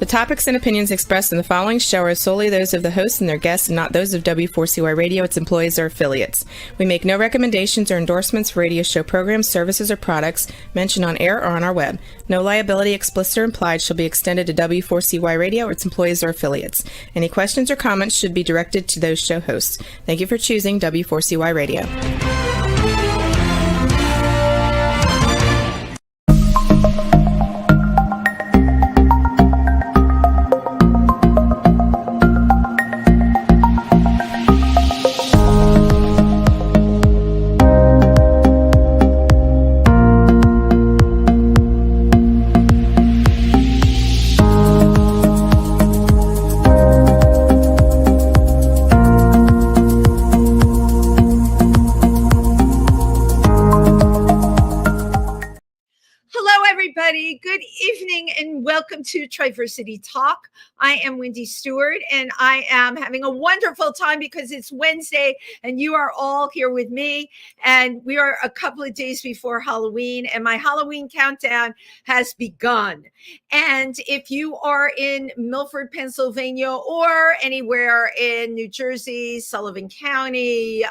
topics and opinions expressed in the following show are solely those of the hosts and their guests and not those of W4CY Radio, its employees, or affiliates. We make no recommendations or endorsements for radio show programs, services, or products mentioned on air or on our web. No liability, explicit or implied, shall be extended to W4CY Radio or its employees or affiliates. Any questions or comments should be directed to those show hosts. Thank you for choosing W4CY Radio. Good evening and welcome to Triversity Talk. I am Wendy Stewart and I am having a wonderful time because it's Wednesday and you are all here with me, and we are a couple of days before Halloween and my Halloween countdown has begun. And if you are in Milford, Pennsylvania or anywhere in New Jersey, Sullivan County,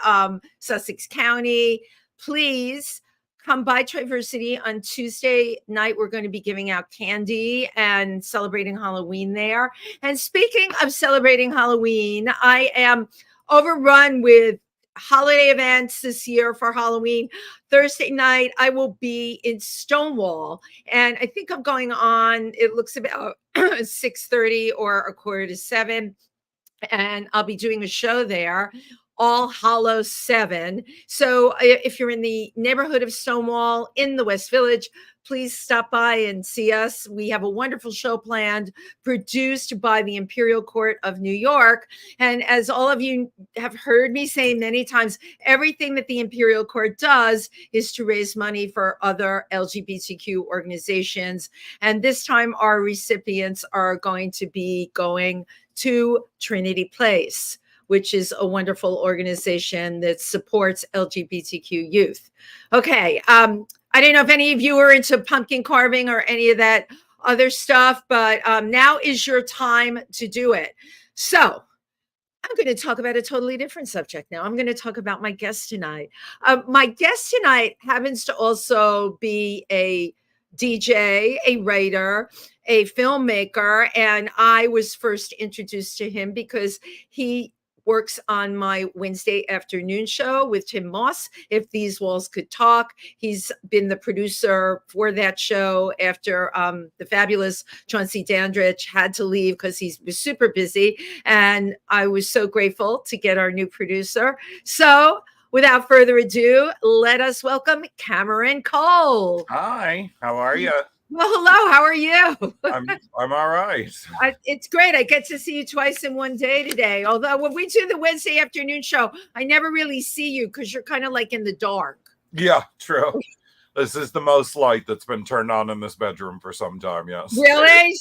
Sussex County, please come by Triversity on Tuesday night. We're going to be giving out candy and celebrating Halloween there. And speaking of celebrating Halloween, I am overrun with holiday events this year for Halloween. Thursday night, I will be in Stonewall. And I think I'm going on, it looks about 6:30 or 6:45. And I'll be doing a show there. All Hallows 7. So if you're in the neighborhood of Stonewall in the West Village, please stop by and see us. We have a wonderful show planned, produced by the Imperial Court of New York. And as all of you have heard me say many times, everything that the Imperial Court does is to raise money for other LGBTQ organizations. And this time our recipients are going to be going to Trinity Place, which is a wonderful organization that supports LGBTQ youth. Okay, I don't know if any of you are into pumpkin carving or any of that other stuff, but now is your time to do it. So I'm going to talk about a totally different subject now. I'm going to talk about my guest tonight. My guest tonight happens to also be a DJ, a writer, a filmmaker, and I was first introduced to him because he works on my Wednesday afternoon show with Tim Moss, If These Walls Could Talk. He's been the producer for that show after the fabulous Chauncey Dandridge had to leave because he was super busy. And I was so grateful to get our new producer. So without further ado, let us welcome Cameron Cole. Hi, how are you? Well, hello. How are you? I'm all right. It's great. I get to see you twice in one day today. Although when we do the Wednesday afternoon show, I never really see you because you're kind of like in the dark. Yeah, true. This is the most light that's been turned on in this bedroom for some time. Yes. Really?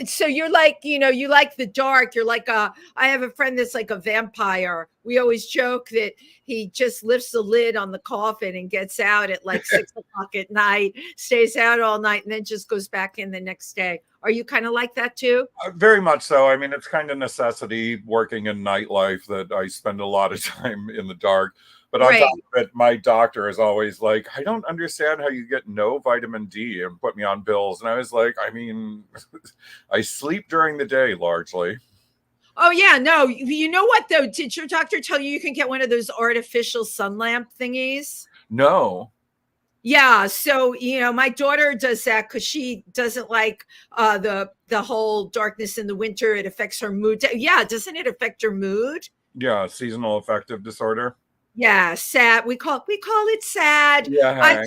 So you're like, you like the dark. You're like I have a friend that's like a vampire. We always joke that he just lifts the lid on the coffin and gets out at like 6 o'clock at night, stays out all night, and then just goes back in the next day. Are you kind of like that too? Very much so. I mean, it's kind of necessity working in nightlife that I spend a lot of time in the dark. But on top of it, my doctor is always like, I don't understand how you get no vitamin D and put me on pills. And I was like, I mean, I sleep during the day largely. Oh, yeah. No, you know what, though? Did your doctor tell you can get one of those artificial sun lamp thingies? No. Yeah. So, my daughter does that because she doesn't like the whole darkness in the winter. It affects her mood. Yeah. Doesn't it affect your mood? Yeah. Seasonal affective disorder. Yeah, sad. We call it sad. Yeah.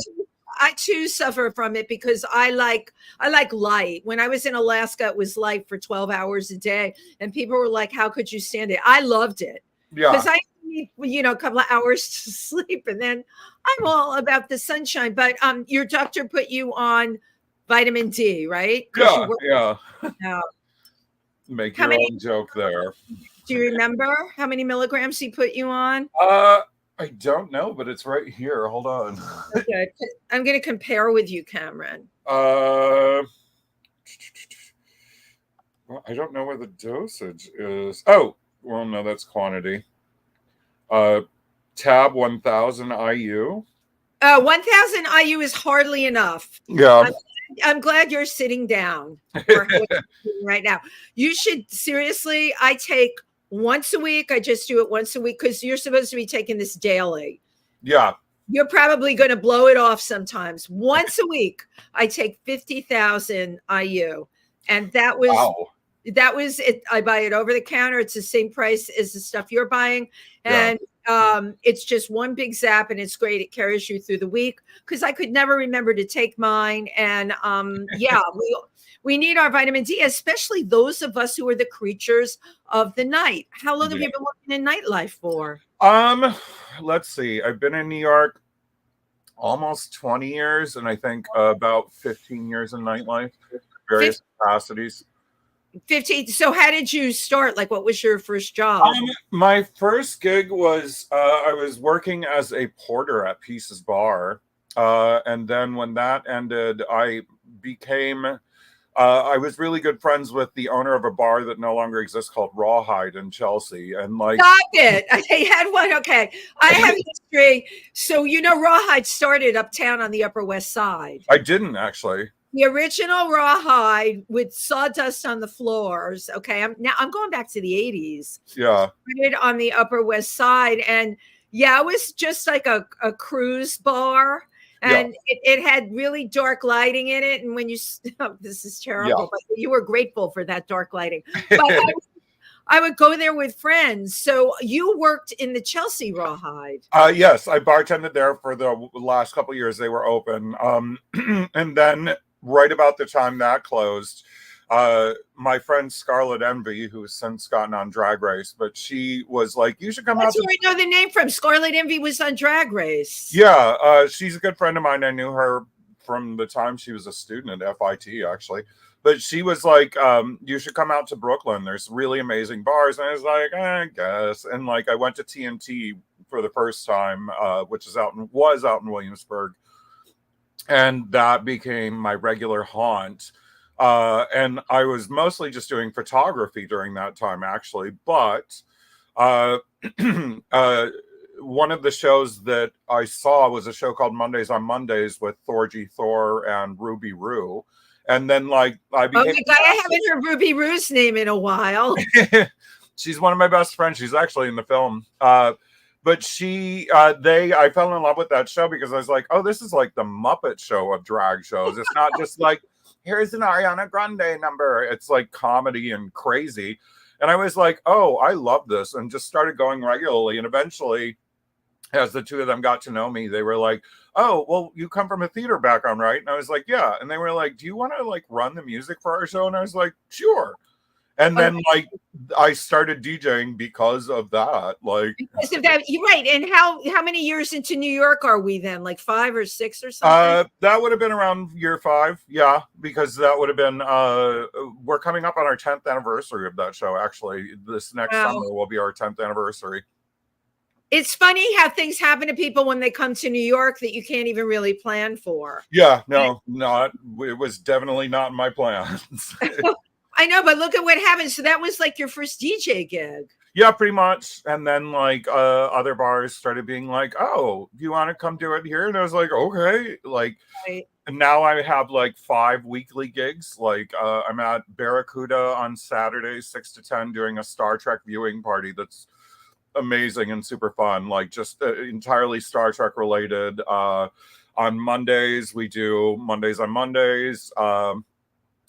I too suffer from it because I like light. When I was in Alaska, it was light for 12 hours a day, and people were like, "How could you stand it?" I loved it because I need a couple of hours to sleep, and then I'm all about the sunshine. But your doctor put you on vitamin D, right? Yeah. Make your own joke there. Do you remember how many milligrams he put you on? I don't know, but it's right here. Hold on. Okay. I'm going to compare with you, Cameron. Well, I don't know where the dosage is. Oh, well, no, that's quantity. Tab 1000 IU. 1000 IU is hardly enough. Yeah. I'm glad you're sitting down for what you're doing right now. You should seriously, I take once a week. I just do it once a week because you're supposed to be taking this daily. Yeah. You're probably going to blow it off sometimes. Once a week, I take 50,000 IU. And that was it. I buy it over the counter. It's the same price as the stuff you're buying. And it's just one big zap, and it's great. It carries you through the week because I could never remember to take mine. And we need our vitamin D, especially those of us who are the creatures of the night. How long have you been working in nightlife for? Let's see. I've been in New York almost 20 years, and I think about 15 years in nightlife, various capacities. 15. So how did you start? Like, what was your first job? My first gig was I was working as a porter at Pieces Bar. And then when that ended, I became I was really good friends with the owner of a bar that no longer exists called Rawhide in Chelsea. And like, stop it. I had one. Okay. I have history. So, Rawhide started uptown on the Upper West Side. I didn't actually. The original Rawhide with sawdust on the floors. Okay. I'm going back to the 80s. Yeah. Started on the Upper West Side. And it was just like a cruise bar. And it had really dark lighting in it. And when this is terrible, but you were grateful for that dark lighting. But I would go there with friends. So you worked in the Chelsea Rawhide. Yes, I bartended there for the last couple of years they were open. And then right about the time that closed, my friend Scarlet Envy, who's since gotten on Drag Race, but she was like, you should come out. That's where I know the name from. Scarlet Envy was on Drag Race. Yeah, she's a good friend of mine. I knew her from the time she was a student at FIT, actually. But she was like, you should come out to Brooklyn. There's really amazing bars. And I was like, I guess. And like, I went to TNT for the first time, which was out in Williamsburg. And that became my regular haunt. And I was mostly just doing photography during that time, actually. But one of the shows that I saw was a show called Mondays on Mondays with Thorgy Thor and Ruby Roo. And then, like, I became. Oh my God, I haven't heard Ruby Roo's name in a while. She's one of my best friends. She's actually in the film. But I fell in love with that show because I was like, oh, this is like the Muppet Show of drag shows. It's not just like, here's an Ariana Grande number. It's like comedy and crazy. And I was like, oh, I love this. And just started going regularly. And eventually, as the two of them got to know me, they were like, oh, well, you come from a theater background, right? And I was like, yeah. And they were like, do you want to like run the music for our show? And I was like, sure. And then like I started DJing because of that. Like because of that, you're right. And how many years into New York are we then? Like 5 or 6 or something? That would have been around year 5. Yeah, because that would have been we're coming up on our 10th anniversary of that show. Actually, this next summer will be our 10th anniversary. It's funny how things happen to people when they come to New York that you can't even really plan for. Yeah, no, it was definitely not in my plans. I know, but look at what happened. So that was like your first DJ gig. Yeah, pretty much. And then like other bars started being like, oh, do you want to come do it here? And I was like, okay. Like, right. And now I have like 5 weekly gigs. Like I'm at Barracuda on Saturdays, 6 to 10, doing a Star Trek viewing party that's amazing and super fun. Like just entirely Star Trek related. On Mondays, we do Mondays on Mondays.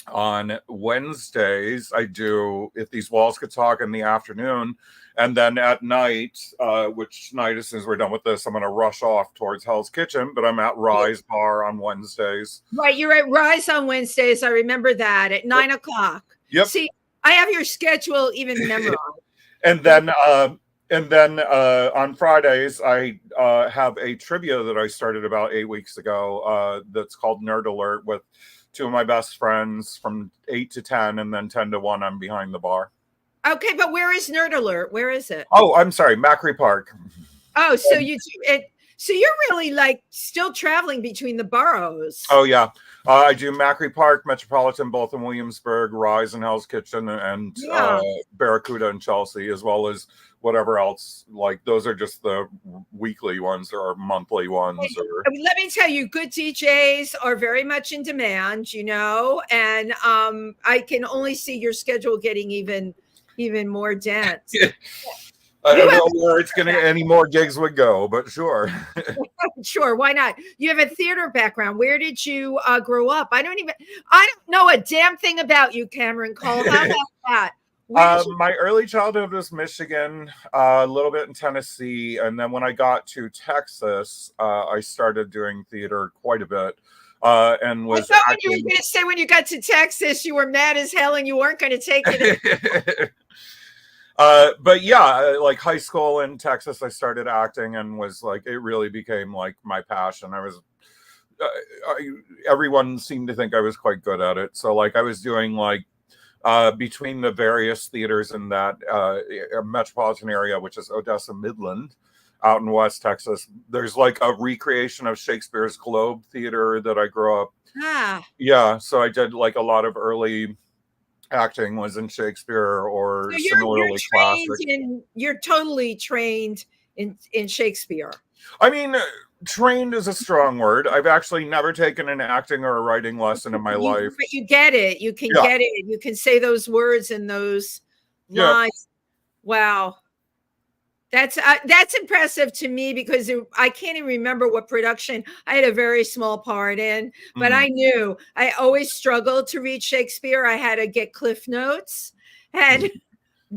On Wednesdays, I do If These Walls Could Talk in the afternoon. And then at night, which night, as soon as we're done with this, I'm going to rush off towards Hell's Kitchen, but I'm at Rise Bar on Wednesdays. Right. You're at Rise on Wednesdays. I remember that at 9 o'clock. Yep. See, I have your schedule even memorized. And then on Fridays, I have a trivia that I started about 8 weeks ago that's called Nerd Alert with 2 of my best friends from 8 to 10, and then 10 to 1, I'm behind the bar. Okay, but where is Nerd Alert? Where is it? Oh, I'm sorry, Macri Park. Oh, so you do it. So you're really like still traveling between the boroughs. Oh yeah, I do Macri Park, Metropolitan, both in Williamsburg, Rise and Hell's Kitchen, and Barracuda and Chelsea, as well as whatever else. Like those are just the weekly ones or monthly ones. Or let me tell you, good DJs are very much in demand, you know, and I can only see your schedule getting even more dense. I don't know where it's going to any more gigs would go, but sure. Sure, why not? You have a theater background. Where did you grow up? I don't know a damn thing about you, Cameron Cole. How about that? My early childhood was Michigan, a little bit in Tennessee, and then when I got to Texas, I started doing theater quite a bit. And was I thought you were going to say when you got to Texas, you were mad as hell and you weren't going to take it. But yeah, like high school in Texas, I started acting and was like, it really became like my passion. Everyone seemed to think I was quite good at it. So like I was doing like, between the various theaters in that metropolitan area, which is Odessa Midland, out in West Texas, there's like a recreation of Shakespeare's Globe Theater that I grew up. Yeah, so I did like a lot of early acting was in Shakespeare or so similarly classic. You're totally trained in Shakespeare. I mean, trained is a strong word. I've actually never taken an acting or a writing lesson in my life. But you get it. You can get it. You can say those words and those lines. Wow. That's impressive to me because I can't even remember what production I had a very small part in, but I knew I always struggled to read Shakespeare. I had to get Cliff Notes, and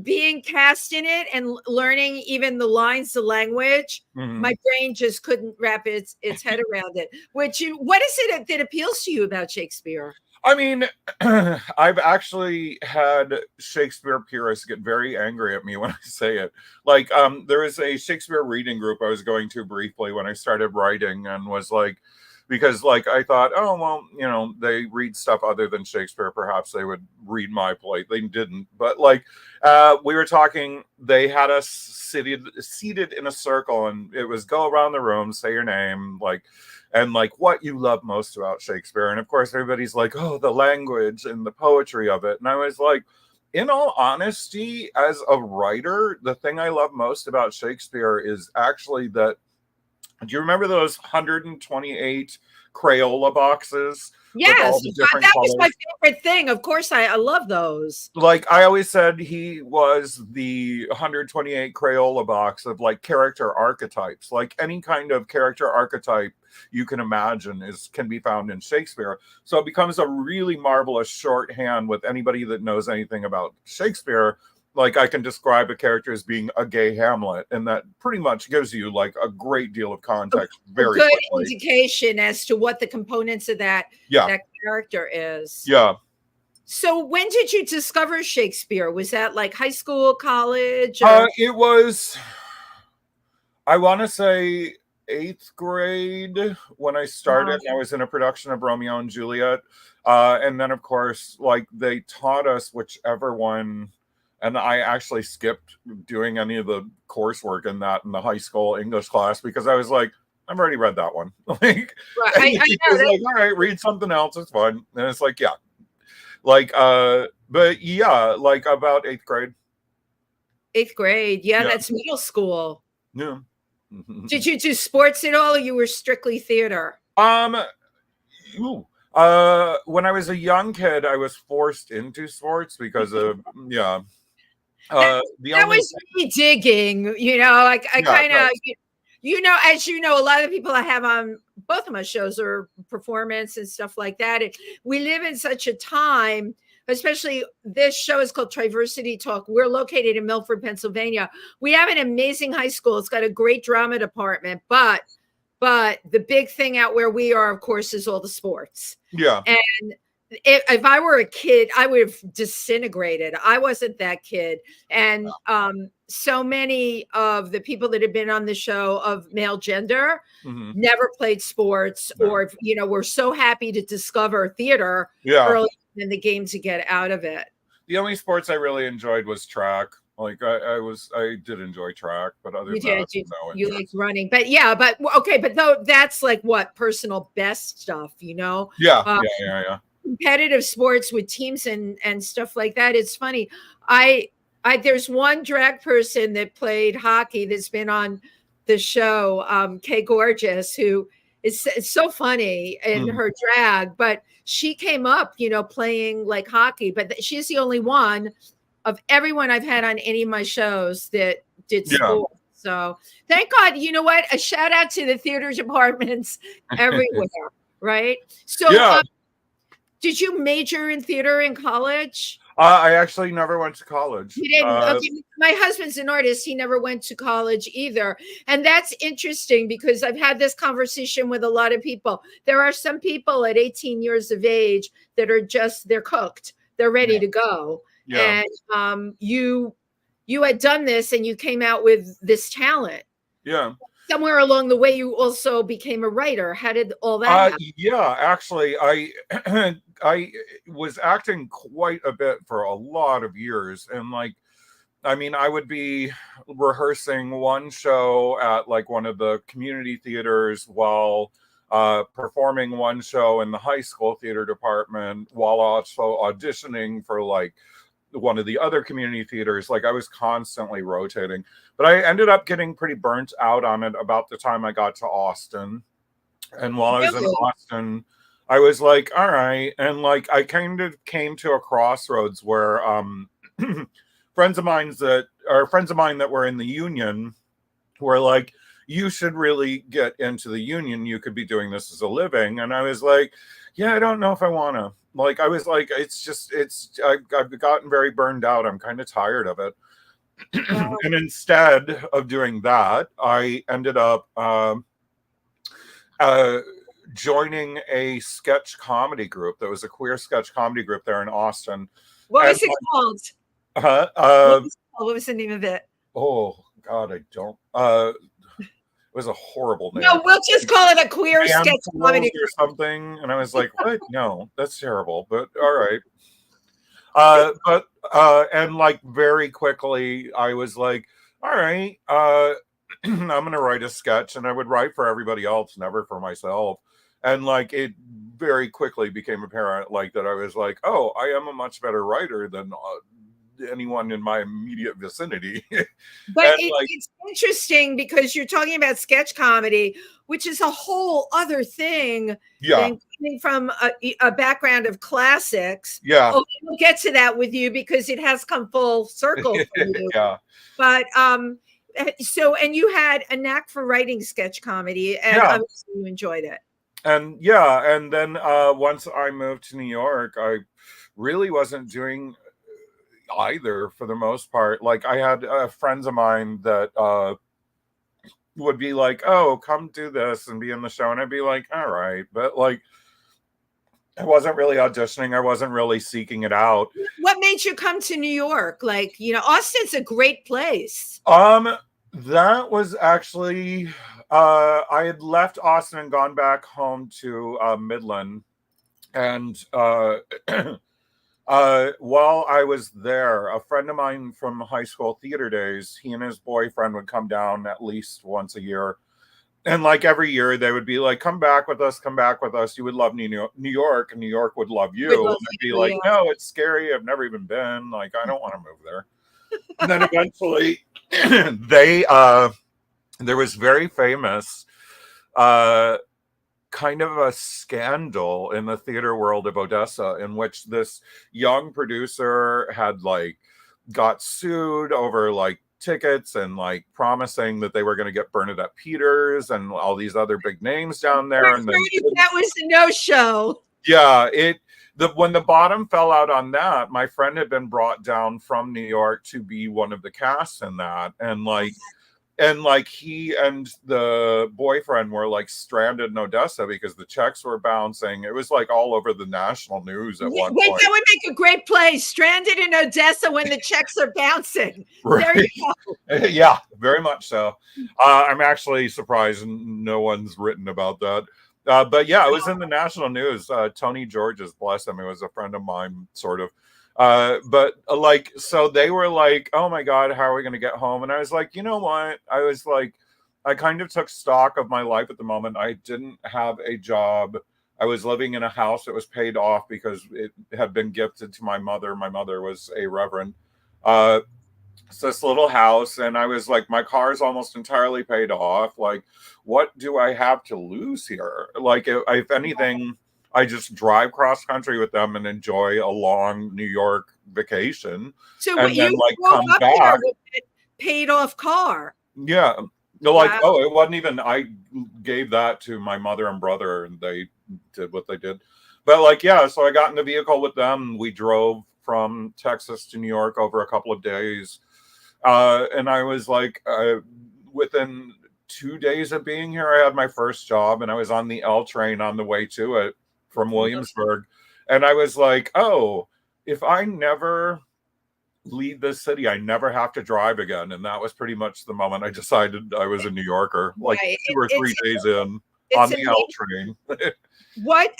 being cast in it and learning even the lines, the language, my brain just couldn't wrap its head around it. What is it that appeals to you about Shakespeare? I mean, I've actually had Shakespeare purists get very angry at me when I say it. Like, there was a Shakespeare reading group I was going to briefly when I started writing, and was like, because like I thought, oh well, you know, they read stuff other than Shakespeare, perhaps they would read my play. They didn't, but like we were talking, they had us seated in a circle, and it was go around the room, say your name, like, and like what you love most about Shakespeare. And of course everybody's like, oh, the language and the poetry of it. And I was like, in all honesty, as a writer, the thing I love most about Shakespeare is actually that, do you remember those 128 Crayola boxes? Yes, that was my favorite thing. Of course, I love those. Like I always said, he was the 128 Crayola box of like character archetypes. Like any kind of character archetype you can imagine can be found in Shakespeare. So it becomes a really marvelous shorthand with anybody that knows anything about Shakespeare. Like I can describe a character as being a gay Hamlet, and that pretty much gives you like a great deal of context very good quickly. Indication as to what the components of that character is. Yeah. So when did you discover Shakespeare? Was that like high school, college? It was, I want to say 8th grade when I started. I was in a production of Romeo and Juliet. And then of course, like they taught us whichever one. And I actually skipped doing any of the coursework in the high school English class because I was like, I've already read that one. Like, I know, like, all right, read something else. It's fun. And it's like, yeah, like, but yeah, like about 8th grade. 8th grade, yeah, that's middle school. Yeah. Did you do sports at all, or you were strictly theater? When I was a young kid, I was forced into sports because of that was me digging, you know, like I kind of, you know, as you know, a lot of people I have on both of my shows are performance and stuff like that. And we live in such a time, especially this show is called Triversity Talk. We're located in Milford, Pennsylvania. We have an amazing high school. It's got a great drama department, but the big thing out where we are, of course, is all the sports. Yeah. And if I were a kid, I would have disintegrated. I wasn't that kid. And so many of the people that have been on the show of male gender never played sports or, you know, were so happy to discover theater early in the game to get out of it. The only sports I really enjoyed was track. Like I did enjoy track, but other You than did. that, no You interest. like running, but yeah, but okay, but though that's like what personal best stuff, Yeah, uh, yeah. competitive sports with teams and stuff like that. It's funny. I there's one drag person that played hockey that's been on the show, Kay Gorgeous, who is so funny in Mhm. her drag, but she came up, playing like hockey, but she's the only one of everyone I've had on any of my shows that did Yeah. sport. So thank God, you know what? A shout out to the theater departments everywhere, right? So Yeah. did you major in theater in college? I actually never went to college. You didn't. Okay. My husband's an artist. He never went to college either. And that's interesting because I've had this conversation with a lot of people. There are some people at 18 years of age that are they're cooked. They're ready to go. Yeah. And you had done this and you came out with this talent. Yeah. Somewhere along the way, you also became a writer. How did all that happen? Yeah, actually, I I was acting quite a bit for a lot of years, and like, I mean, I would be rehearsing one show at like one of the community theaters while performing one show in the high school theater department while also auditioning for like one of the other community theaters. Like I was constantly rotating, but I ended up getting pretty burnt out on it about the time I got to Austin. And while I was in Really? Austin, I was like, all right. And like I kind of came to a crossroads where friends of mine that were in the union were like, you should really get into the union. You could be doing this as a living. And I was like, yeah, I don't know if I want to. Like, I was like, I've gotten very burned out. I'm kind of tired of it. Wow. And instead of doing that, I ended up uh, joining a sketch comedy group that was a queer sketch comedy group there in Austin. What And was it called? uh, What was the name of it? oh God, I don't. It was a horrible name. No, we'll just call it a queer Man sketch Fools comedy. or something, and I was like, "What? No, that's terrible." But all right. And like very quickly, I was like, "All right, I'm gonna write a sketch," and I would write for everybody else, never for myself. And like it very quickly became apparent, like that I was like, "Oh, I am a much better writer than anyone in my immediate vicinity." But And like, it's interesting because you're talking about sketch comedy, which is a whole other thing yeah, than coming from a background of classics. yeah, Oh, we'll get to that with you because it has come full circle for you. yeah. But and you had a knack for writing sketch comedy, and Yeah. obviously you enjoyed it. And yeah, and then once I moved to New York, I really wasn't doing either for the most part. Like I had friends of mine that would be like, "Oh, come do this and be in the show," and I'd be like, "All right," but like I wasn't really auditioning. I wasn't really seeking it out. What made you come to New York? Like, Austin's a great place. That was actually I had left Austin and gone back home to Midland, and while I was there, a friend of mine from high school theater days, he and his boyfriend would come down at least once a year. And like every year, they would be like, come back with us, come back with us. You would love New York, and New York would love you. Would And love I'd be you, like, yeah. no, it's scary. I've never even been. Like, I don't want to move there. And then eventually, there was very famous kind of a scandal in the theater world of Odessa in which this young producer had like got sued over like tickets and like promising that they were going to get Bernadette Peters and all these other big names down there. And then That was the no-show. yeah, when the bottom fell out on that, my friend had been brought down from New York to be one of the cast in that, and like he and the boyfriend were like stranded in Odessa because the checks were bouncing. It was like all over the national news at one Wait, point. that would make a great play. Stranded in Odessa when the checks are bouncing. Right. There you go. Yeah, very much so. I'm actually surprised no one's written about that. But yeah, it was in the national news. Tony George's, bless him, it was a friend of mine, sort of. But like, so they were like, oh my God, how are we going to get home? And I was like, you know what? I was like, I kind of took stock of my life at the moment. I didn't have a job. I was living in a house that was paid off because it had been gifted to my mother. My mother was a reverend. It's this little house, and I was like, my car's almost entirely paid off. Like, what do I have to lose here? Like, if anything, I just drive cross country with them and enjoy a long New York vacation, So what and then you like woke come up here back. with a paid off car. Yeah. Like, Wow. oh, it wasn't even, I gave that to my mother and brother, and they did what they did. But like, yeah, so I got in the vehicle with them. We drove from Texas to New York over a couple of days. And I was like, within 2 days of being here, I had my first job, and I was on the L train on the way to it from Williamsburg. And I was like, oh, if I never leave this city, I never have to drive again. And that was pretty much the moment I decided I was a New Yorker, like Right. 2 or 3 days in It's on the amazing. L train. What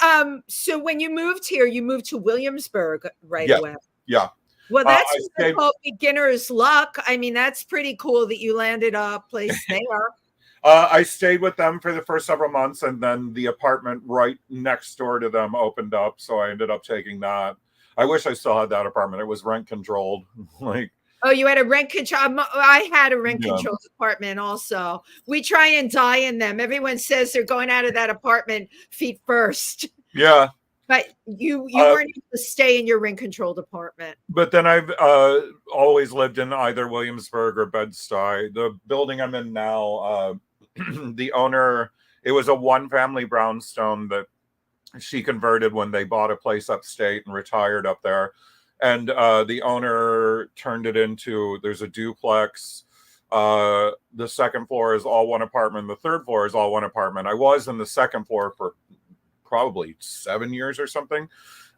so when you moved here, you moved to Williamsburg right Yeah. away. Yeah. Well, that's I what they stayed, call beginner's luck. I mean, that's pretty cool that you landed a place there. I stayed with them for the first several months, and then the apartment right next door to them opened up. So I ended up taking that. I wish I still had that apartment. It was rent controlled. Like, Oh, you had a rent control. I had a rent yeah. controlled apartment also. We try and die in them. Everyone says they're going out of that apartment feet first. Yeah. But you weren't able to stay in your rent controlled apartment. But then I've always lived in either Williamsburg or Bed-Stuy. The building I'm in now, the owner, it was a one-family brownstone that she converted when they bought a place upstate and retired up there. And the owner turned it into, there's a duplex. The second floor is all one apartment. The third floor is all one apartment. I was in the second floor for probably 7 years or something.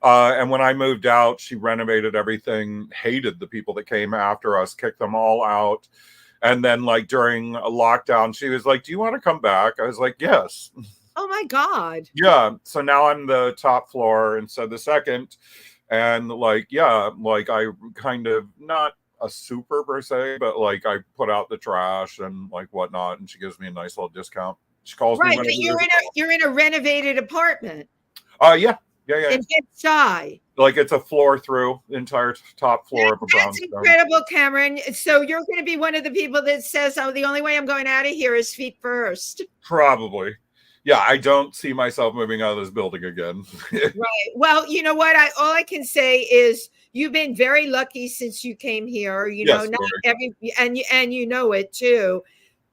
And when I moved out, she renovated everything, hated the people that came after us, kicked them all out. And then like during a lockdown, she was like, do you want to come back? I was like, yes. Oh my God. Yeah. So now I'm the top floor instead of the second. And like, yeah, like I kind of, not a super per se, but like I put out the trash and like whatnot. And she gives me a nice little discount. She calls me Right. whenever But you're in a renovated apartment. yeah. In Bed-Stuy. Like it's a floor through, the entire top floor of a That's brownstone. incredible, Cameron. So you're going to be one of the people that says, "Oh, the only way I'm going out of here is feet first." Probably. Yeah, I don't see myself moving out of this building again. Right. Well, you know what? All I can say is you've been very lucky since you came here. You know, Yes, not very. and you know it too.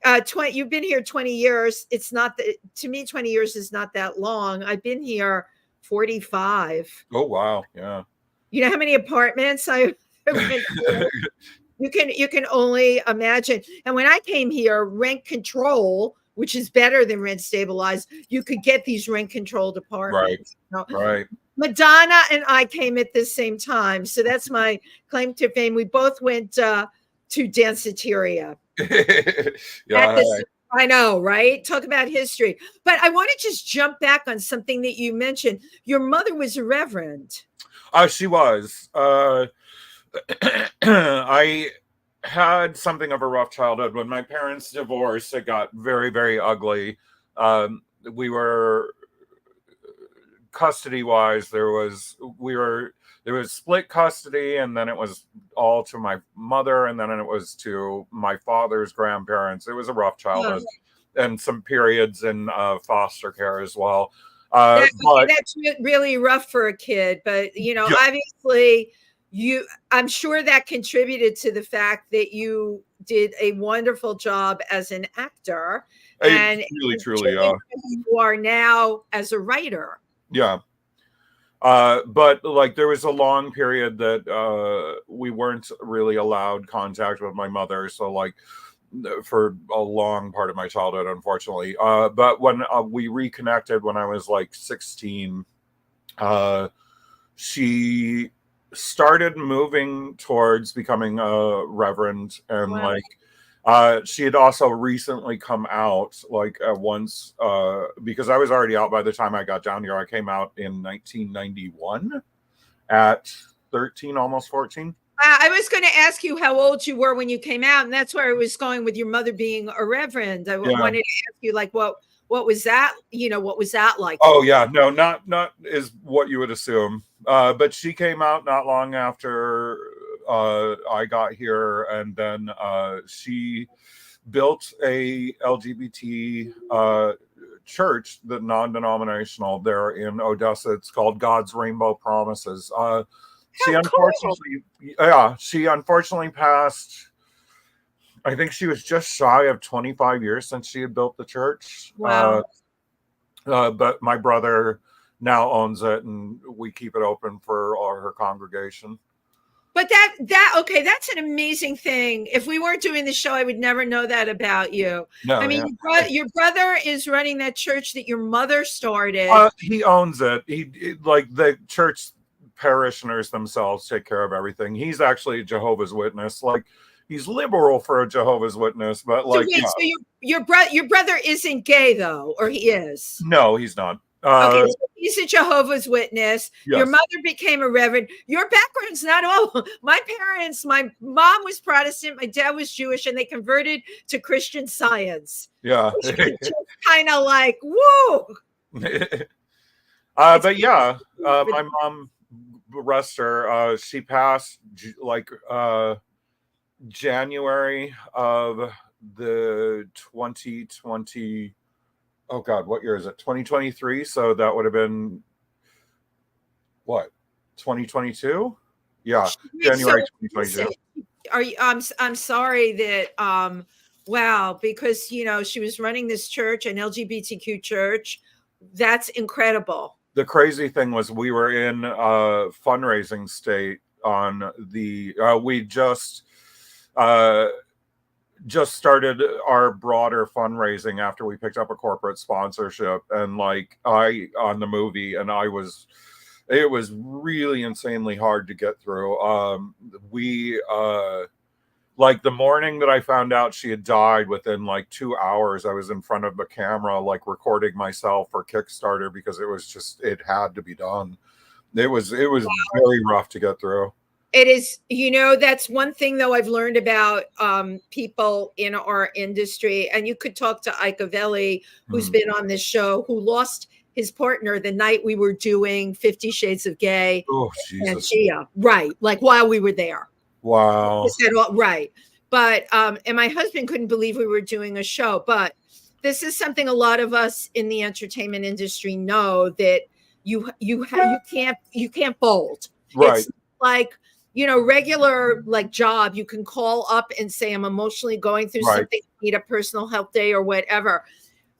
20. You've been here 20 years. It's not that to me. 20 years is not that long. I've been here 45. Oh wow, yeah. You know how many apartments I went through? You can only imagine. And when I came here, rent control, which is better than rent stabilized, you could get these rent controlled apartments. Right. Right. Madonna and I came at the same time, so that's my claim to fame. We both went to Danceteria. Yeah. I know, right? Talk about history. But I want to just jump back on something that you mentioned. Your mother was a reverend. She was. I had something of a rough childhood. When my parents divorced, it got very, very ugly. We were custody wise, there was split custody, and then it was all to my mother, and then it was to my father's grandparents. It was a rough childhood, and some periods in foster care as well. That's really rough for a kid, but you know, obviously I'm sure that contributed to the fact that you did a wonderful job as an actor, and really, truly, you are now as a writer. Yeah. But like there was a long period that we weren't really allowed contact with my mother. So like for a long part of my childhood, unfortunately. But when we reconnected when I was like 16, she started moving towards becoming a reverend, and like she had also recently come out like once because I was already out by the time I got down here. I came out in 1991 at 13, almost 14. I was going to ask you how old you were when you came out, and that's where I was going with your mother being a reverend. I wanted to ask you, like, what was that? What was that like? Oh yeah, no, not is what you would assume. But she came out not long after I got here, and then she built a LGBT church, the non-denominational, there in Odessa. It's called God's Rainbow Promises. She unfortunately passed. I think she was just shy of 25 years since she had built the church. Wow. But my brother now owns it, and we keep it open for all her congregation. But okay, that's an amazing thing. If we weren't doing the show, I would never know that about you. No, I mean, your brother is running that church that your mother started. He owns it. He like the church parishioners themselves take care of everything. He's actually a Jehovah's Witness. Like, he's liberal for a Jehovah's Witness, but like, so your brother isn't gay though, or he is? No, he's not. Okay, so he's a Jehovah's Witness. Yes. Your mother became a reverend. Your background's not all. My parents, my mom was Protestant, my dad was Jewish, and they converted to Christian Science. Yeah. Kind of like, whoa. But yeah, my mom, rest her, she passed like January of the 2020. Oh God, what year is it? 2023. So that would have been what? 2022? Yeah, January 2022. Are you? I'm sorry that. Wow, because she was running this church, an LGBTQ church. That's incredible. The crazy thing was, we were in fundraising state on the. We just started our broader fundraising after we picked up a corporate sponsorship, and like on the movie, and it was really insanely hard to get through. We like the morning that I found out she had died, within like 2 hours, I was in front of the camera, like recording myself for Kickstarter, because it had to be done. It was very rough to get through. It is, that's one thing though I've learned about people in our industry, and you could talk to Icavelli, who's been on this show, who lost his partner the night we were doing 50 Shades of Gay. Oh, Jesus. And right, like while we were there. Wow. Right. But, and my husband couldn't believe we were doing a show, but this is something a lot of us in the entertainment industry know, that you can't fold. Right. It's like, regular like job, you can call up and say, I'm emotionally going through something, need a personal help day or whatever.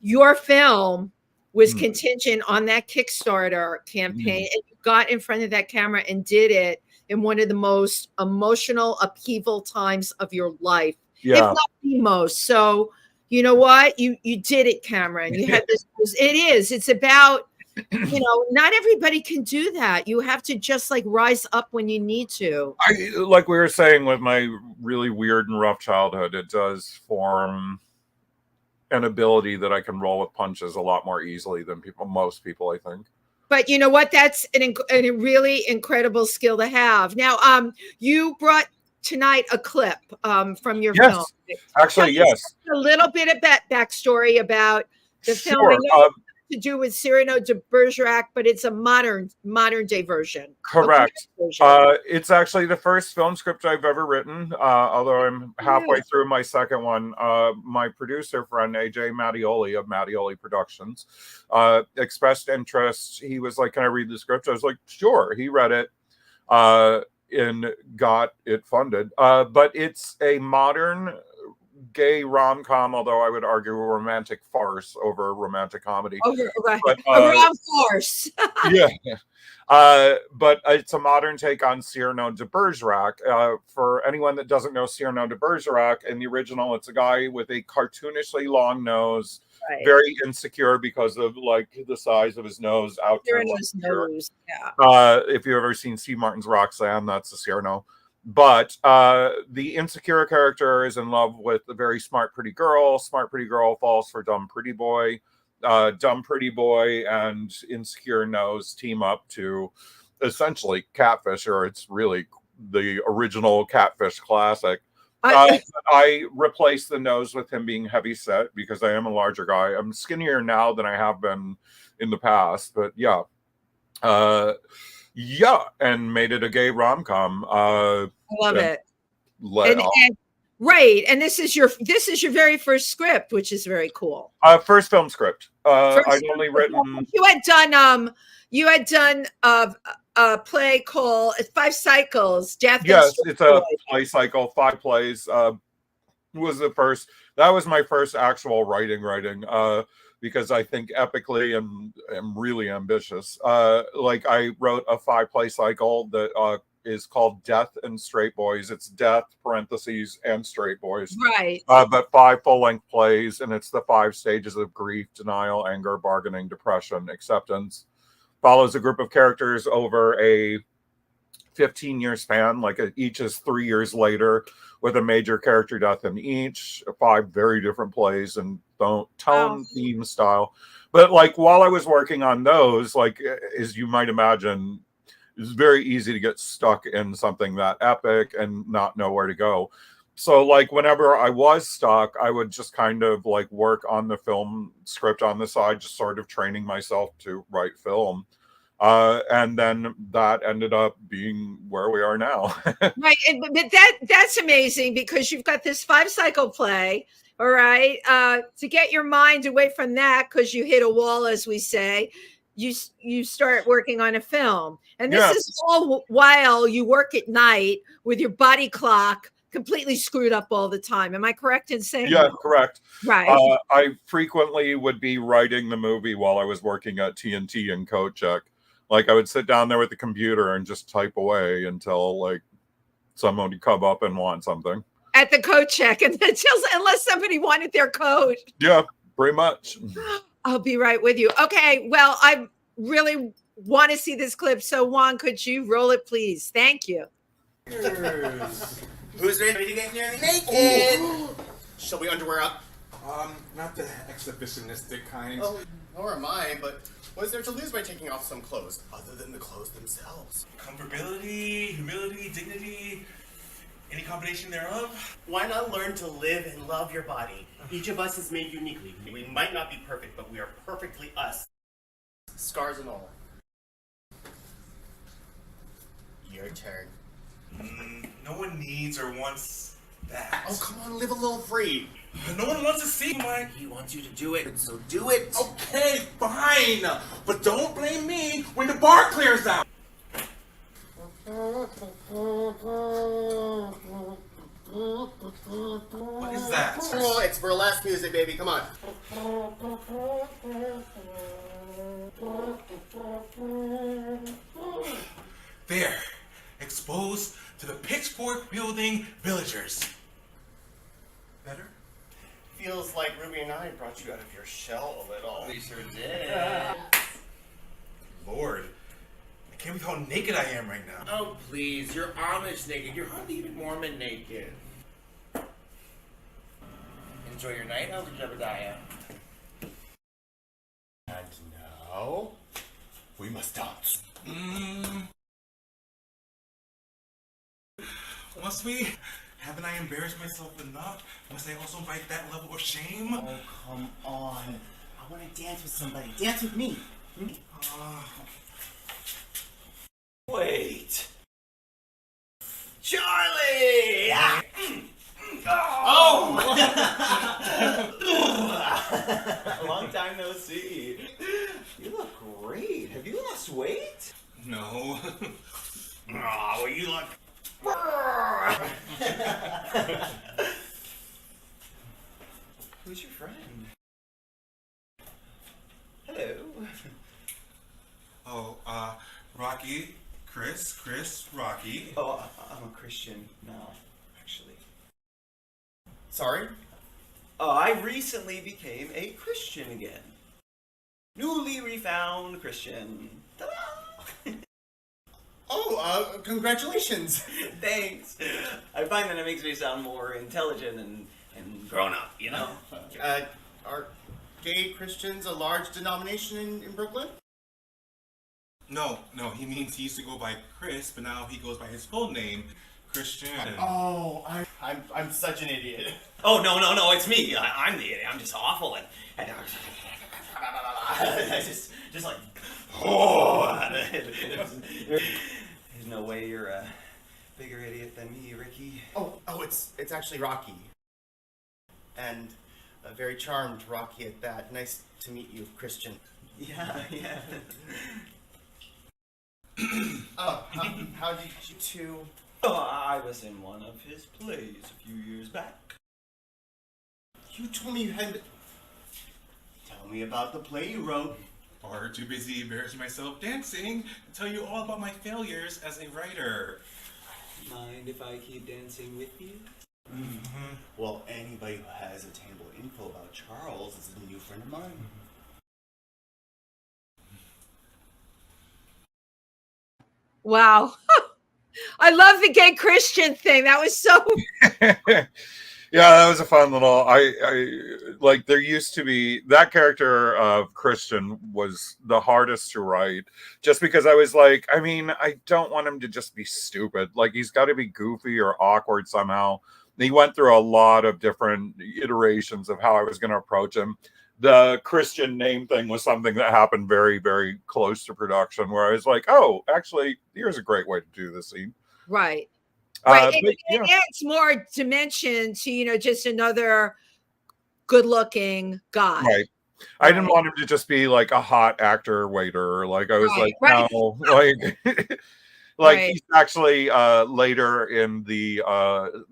Your film was contingent on that Kickstarter campaign, and you got in front of that camera and did it in one of the most emotional upheaval times of your life, if not the most. So you know what, you did it, Cameron. You had this. It's about, not everybody can do that. You have to just like rise up when you need to. Like we were saying, with my really weird and rough childhood, it does form an ability that I can roll with punches a lot more easily than most people, I think. But you know what? That's a really incredible skill to have. Now, you brought tonight a clip from your film. Actually, yes. A little bit of backstory about the film. To do with Cyrano de Bergerac, but it's a modern day version. Correct. It's actually the first film script I've ever written, although I'm halfway through my second one. My producer friend AJ Mattioli of Mattioli Productions expressed interest. He was like, can I read the script? I was like, sure. He read it and got it funded. But it's a modern gay rom-com, although I would argue a romantic farce over romantic comedy. But, a rom farce. Yeah. But it's a modern take on Cyrano de Bergerac. For anyone that doesn't know Cyrano de Bergerac, in the original, it's a guy with a cartoonishly long nose, very insecure because of like the size of his nose. Cyrano's nose. If you've ever seen Steve Martin's Roxanne, that's the Cyrano. But the insecure character is in love with a very smart, pretty girl. Smart, pretty girl falls for dumb, pretty boy. Dumb, pretty boy and insecure nose team up to essentially Catfish, or it's really the original Catfish classic. I replaced the nose with him being heavy set because I am a larger guy. I'm skinnier now than I have been in the past, but yeah. And made it a gay rom-com. I love it. And right, and this is your very first script, which is very cool. First film script. I'd only written. You had done a play called Five Cycles. Death. Yes, it's a play cycle. 5 plays. Was the first. That was my first actual writing. Because I think epically and am really ambitious. Like I wrote a 5-play cycle that is called Death and Straight Boys. It's Death, parentheses, and Straight Boys. Right. But 5 full-length plays, and it's the 5 stages of grief, denial, anger, bargaining, depression, acceptance. Follows a group of characters over a 15-year span, like each is 3 years later, with a major character death in each. 5 very different plays and tone, theme, style. But like while I was working on those, like as you might imagine, it's very easy to get stuck in something that epic and not know where to go. So like whenever I was stuck, I would just kind of like work on the film script on the side, just sort of training myself to write film. And then that ended up being where we are now. Right. But that's amazing because you've got this 5-cycle play. All right. To get your mind away from that, because you hit a wall, as we say, you start working on a film. And this is all while you work at night with your body clock completely screwed up all the time. Am I correct in saying Yeah, that? correct. Right. I frequently would be writing the movie while I was working at TNT and Code Check. Like I would sit down there with the computer and just type away until like someone would come up and want something. At the code check, and unless somebody wanted their code. Yeah, pretty much. I'll be right with you. Okay, well, I really want to see this clip. So Juan, could you roll it, please? Thank you. Who's ready to get nearly naked? Shall we underwear up? Not the exhibitionistic kind. Oh, nor am I, but what is there to lose by taking off some clothes, other than the clothes themselves? Comfortability, humility, dignity, any combination thereof? Why not learn to live and love your body? Each of us is made uniquely. We might not be perfect, but we are perfectly us. Scars and all. Your turn. No one needs or wants that. Oh, come on, live a little free. No one wants to see my... He wants you to do it, so do it. Okay, fine. But don't blame me when the bar clears out. What is that? Oh, it's burlesque music, baby. Come on. There, exposed to the pitchfork-wielding villagers. Better? Feels like Ruby and I brought you out of your shell a little. We sure did. Lord, I can't believe how naked I am right now. Oh, please, you're Amish naked. You're hardly even Mormon naked. Enjoy your night, Elder Jebediah. And now, we must dance. Must we? Haven't I embarrassed myself enough? Must I also invite that level of shame? Oh, come on. I want to dance with somebody. Dance with me. Wait. Charlie! Oh! Long time no see. You look great. Have you lost weight? No. Well, you look... Who's your friend? Hello. Oh, Rocky, Chris, Rocky. Oh, I'm a Christian now, actually. Sorry? I recently became a Christian again. Newly refound Christian. Ta-da! Oh, congratulations. Thanks. I find that it makes me sound more intelligent and grown up, you know? Are gay Christians a large denomination in Brooklyn? No, he means he used to go by Chris, but now he goes by his full name, Christian. Oh, I'm such an idiot. Oh, no, it's me. I'm the idiot. I'm just awful. And just like, oh. There's no way you're a bigger idiot than me, Ricky. Oh, it's actually Rocky. And a very charmed Rocky at that. Nice to meet you, Christian. Yeah. How did you two... Oh, I was in one of his plays a few years back. You told me you had... Tell me about the play you wrote. Or too busy embarrassing myself dancing to tell you all about my failures as a writer. Mind if I keep dancing with you? Mm-hmm. Well, anybody who has attainable info about Charles is a new friend of mine. Wow. I love the gay Christian thing. That was so. Yeah, that was a fun little. I like. There used to be that character of Christian was the hardest to write, just because I was like, I mean, I don't want him to just be stupid. Like he's got to be goofy or awkward somehow. He went through a lot of different iterations of how I was going to approach him. The Christian name thing was something that happened very, very close to production, where I was like, oh, actually, here's a great way to do this scene. Right. Right. It Yeah. adds more dimension to, just another good looking guy. Right. I didn't want him to just be like a hot actor waiter. Like I was no, like he's actually later in the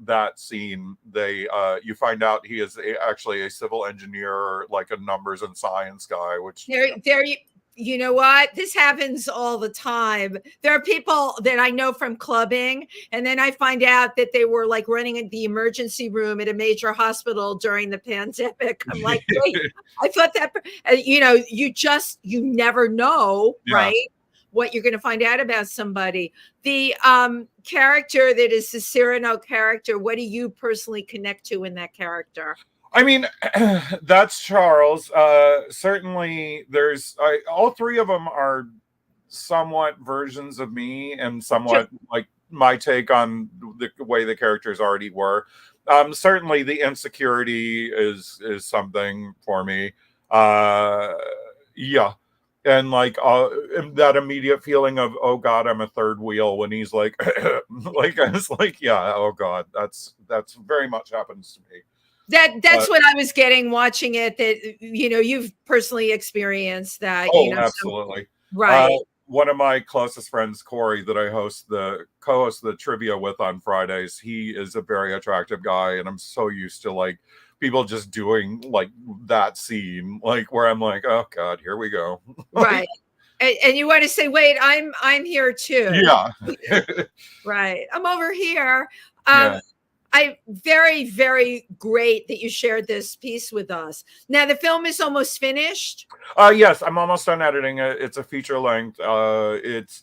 that scene they you find out he is actually a civil engineer, like a numbers and science guy, which you know what? This happens all the time. There are people that I know from clubbing, and then I find out that they were like running the emergency room at a major hospital during the pandemic. I'm like, wait, I thought that, you never know, right? What you're going to find out about somebody. The character that is the Cyrano character, what do you personally connect to in that character? I mean, that's Charles. Certainly, there's all three of them are somewhat versions of me, and somewhat like my take on the way the characters already were. Certainly, the insecurity is something for me. Yeah. And like that immediate feeling of, oh God, I'm a third wheel, when he's like, like I was like, yeah, oh God, that's very much happens to me. That's what I was getting watching it, that you've personally experienced that. Oh, absolutely. Right. One of my closest friends, Corey, that I co-host the trivia with on Fridays, he is a very attractive guy, and I'm so used to like people just doing like that scene, like where I'm like, oh God, here we go. Right. And you want to say, wait, I'm here too. Yeah. Right. I'm over here. Yeah. Very, very great that you shared this piece with us. Now the film is almost finished. Yes, I'm almost done editing it. It's a feature length. It's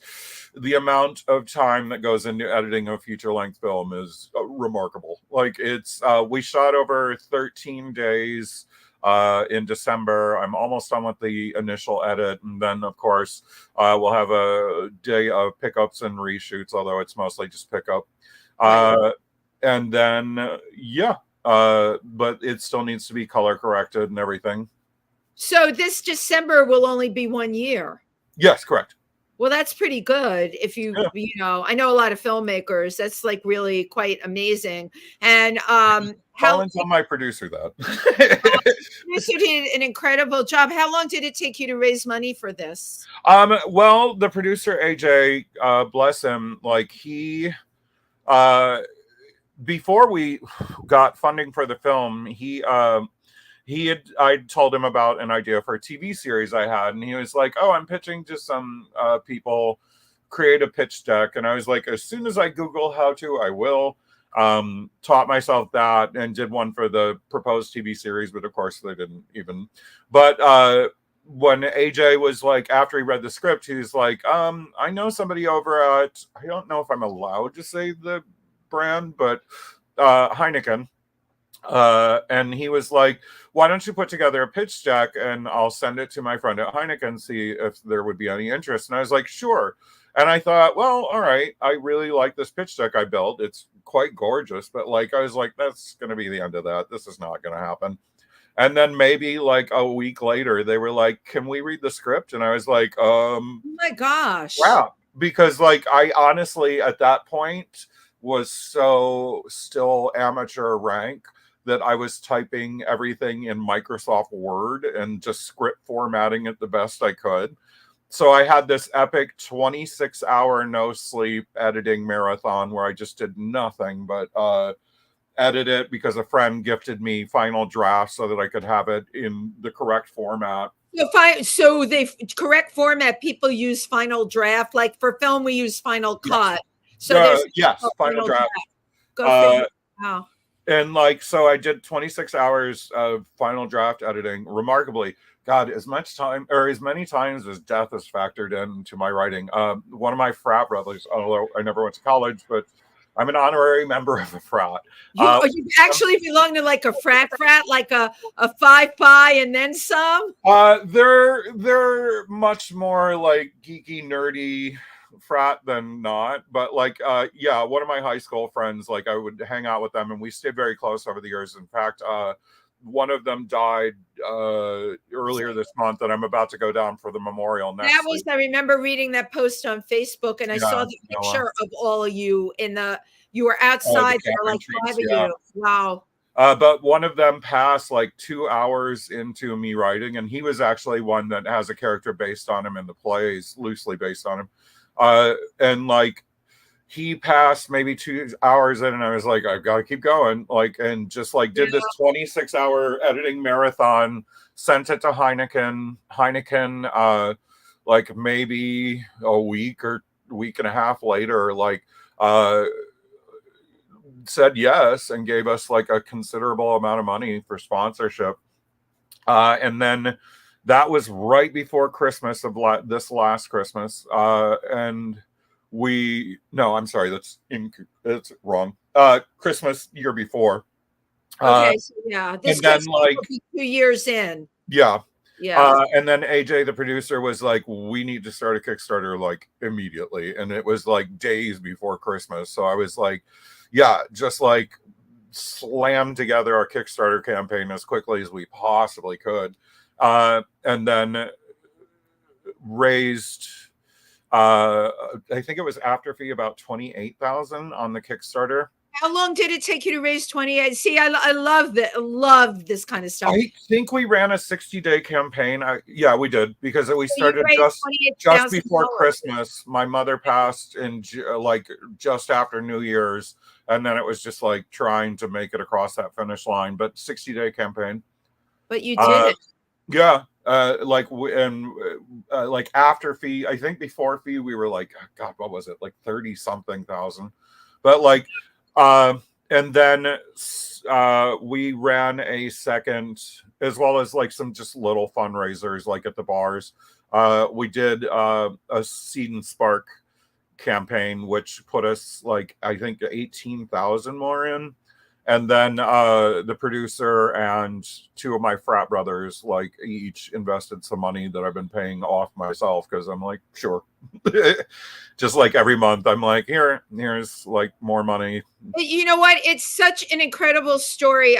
the amount of time that goes into editing a feature length film is remarkable. Like it's we shot over 13 days in December. I'm almost done with the initial edit, and then of course we'll have a day of pickups and reshoots, although it's mostly just pickup. And then, but it still needs to be color corrected and everything. So this December will only be 1 year. Yes, correct. Well, that's pretty good. If I know a lot of filmmakers. That's like really quite amazing. And Colin's on my producer that. Producer did an incredible job. How long did it take you to raise money for this? Well, the producer AJ, bless him, like he. Before we got funding for the film, I told him about an idea for a TV series I had, and he was like, oh, I'm pitching to some people, create a pitch deck. And I was like, as soon as I Google how to, I will. Taught myself that and did one for the proposed TV series, but of course they didn't even. But when AJ was like, after he read the script, he was like, I know somebody over at, I don't know if I'm allowed to say the brand, but Heineken. And he was like, why don't you put together a pitch deck and I'll send it to my friend at Heineken, see if there would be any interest. And I was like, sure. And I thought, well, all right, I really like this pitch deck I built. It's quite gorgeous, but like, I was like, that's going to be the end of that. This is not going to happen. And then maybe like a week later, they were like, can we read the script? And I was like, Oh my gosh. wow. Because like, I honestly, at that point was so still amateur rank that I was typing everything in Microsoft Word and just script formatting it the best I could. So I had this epic 26-hour no sleep editing marathon where I just did nothing but edit it, because a friend gifted me final drafts so that I could have it in the correct format. So the correct format, people use Final Draft. Like for film, we use Final Cut. So there's yes, Final Draft. Go figure. Wow. And like, so I did 26 hours of Final Draft editing. Remarkably, God, as much time or as many times as death is factored into my writing. One of my frat brothers, although I never went to college, but I'm an honorary member of a frat. You actually belong to like a frat, like a 5 pi and then some? They're much more like geeky, nerdy frat than not. But like, yeah, one of my high school friends, like I would hang out with them and we stayed very close over the years. In fact, one of them died earlier this month, and I'm about to go down for the memorial next week. I remember reading that post on Facebook, and I saw the picture of all of you you were outside, there were like 5 of you. Wow. But one of them passed like 2 hours into me writing, and he was actually one that has a character based on him in the plays, loosely based on him. And like, he passed maybe 2 hours in, and I was like, I've got to keep going. Like, and just like did this 26-hour editing marathon, sent it to Heineken, like maybe a week or week and a half later, like, said yes and gave us like a considerable amount of money for sponsorship. And then that was right before Christmas of this last Christmas. And I'm sorry, that's wrong. Christmas year before. Okay, so yeah, this and then like 2 years in. Yeah. Yeah. And then AJ, the producer, was like, we need to start a Kickstarter like immediately. And it was like days before Christmas. So I was like, yeah, just like slam together our Kickstarter campaign as quickly as we possibly could. And then raised, I think it was after fee about 28,000 on the Kickstarter. How long did it take you to raise 28? See, I love that. Love this kind of stuff. I think we ran a 60-day campaign. Yeah, we did, because we started just before Christmas. My mother passed in like just after New Year's, and then it was just like trying to make it across that finish line. But 60-day campaign. But you did it. Yeah, like after fee, I think before fee we were like, God, what was it, like 30-something thousand? But like. And then we ran a second, as well as like some just little fundraisers like at the bars. We did a Seed and Spark campaign, which put us like, I think 18,000 more in. And then the producer and two of my frat brothers like each invested some money that I've been paying off myself, because I'm like, sure. Just like every month I'm like, here's like more money. You know what? It's such an incredible story.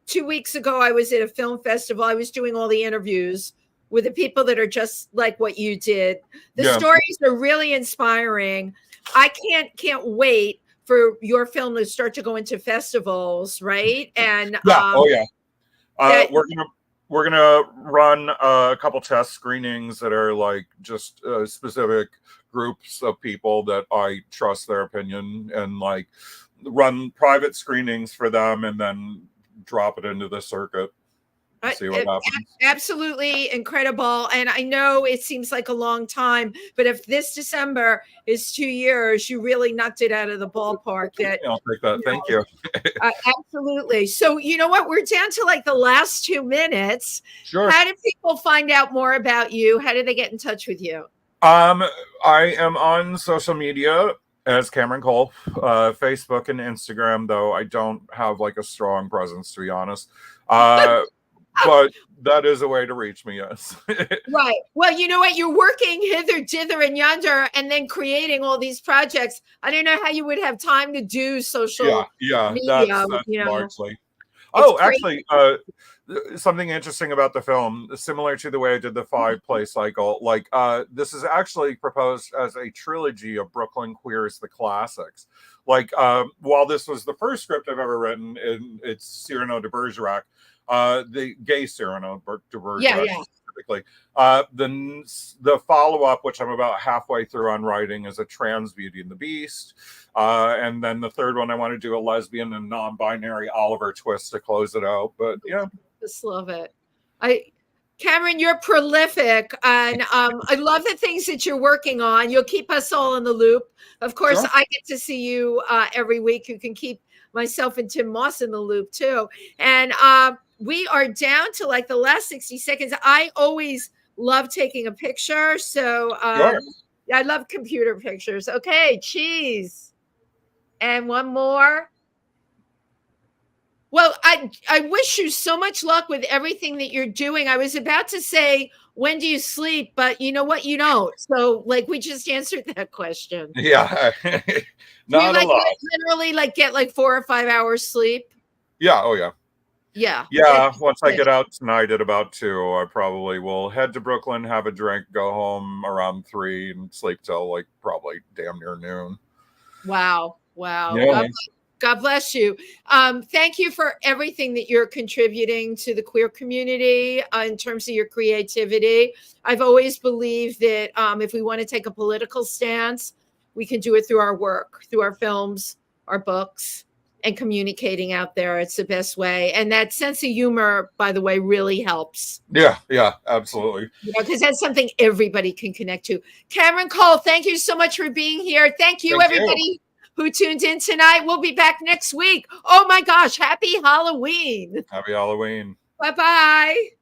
2 weeks ago, I was at a film festival. I was doing all the interviews with the people that are just like what you did. The stories are really inspiring. I can't wait for your film to start to go into festivals, right? And we're gonna run a couple test screenings that are like just specific groups of people that I trust their opinion, and like run private screenings for them, and then drop it into the circuit. See what happens. Absolutely incredible. And I know it seems like a long time, but if this December is 2 years, you really knocked it out of the ballpark. I'll take that. Thank you. Absolutely. So you know what? We're down to like the last 2 minutes. Sure. How do people find out more about you? How do they get in touch with you? I am on social media As Cameron Cole, Facebook and Instagram, though I don't have like a strong presence, to be honest. But that is a way to reach me, yes. Right. Well, you know what? You're working hither, dither, and yonder, and then creating all these projects. I don't know how you would have time to do social yeah, media. that's You know, largely. it's Oh, crazy. actually, something interesting about the film, similar to the way I did the 5-play cycle, like this is actually proposed as a trilogy of Brooklyn queers, the classics. Like, while this was the first script I've ever written, and it's Cyrano de Bergerac, the gay Cyrano de Bergerac Yeah. specifically. The follow up, which I'm about halfway through on writing, is a trans Beauty and the Beast. And then the third one, I want to do a lesbian and non-binary Oliver twist to close it out. But yeah, Just love it. Cameron, you're prolific, and I love the things that you're working on. You'll keep us all in the loop. Of course, Sure. I get to see you every week. You can keep myself and Tim Moss in the loop too. And we are down to like the last 60 seconds. I always love taking a picture. So Sure. I love computer pictures. Okay, cheese. And one more. Well, I wish you so much luck with everything that you're doing. I was about to say, when do you sleep? But you know what? You don't. So, like, we just answered that question. Yeah, Do you not a like lot. literally like get like 4 or 5 hours sleep? Yeah, oh yeah. Yeah. Yeah, once I get out tonight at about 2, I probably will head to Brooklyn, have a drink, go home around 3, and sleep till like probably damn near noon. Wow. Wow. Yeah. God bless you. Thank you for everything that you're contributing to the queer community in terms of your creativity. I've always believed that if we want to take a political stance, we can do it through our work, through our films, our books, and communicating out there. It's the best way. And that sense of humor, by the way, really helps. Yeah, absolutely. Because that's something everybody can connect to. Cameron Cole, thank you so much for being here. Thank you, everybody who tuned in tonight. We'll be back next week. Oh my gosh, happy Halloween. Happy Halloween. Bye-bye.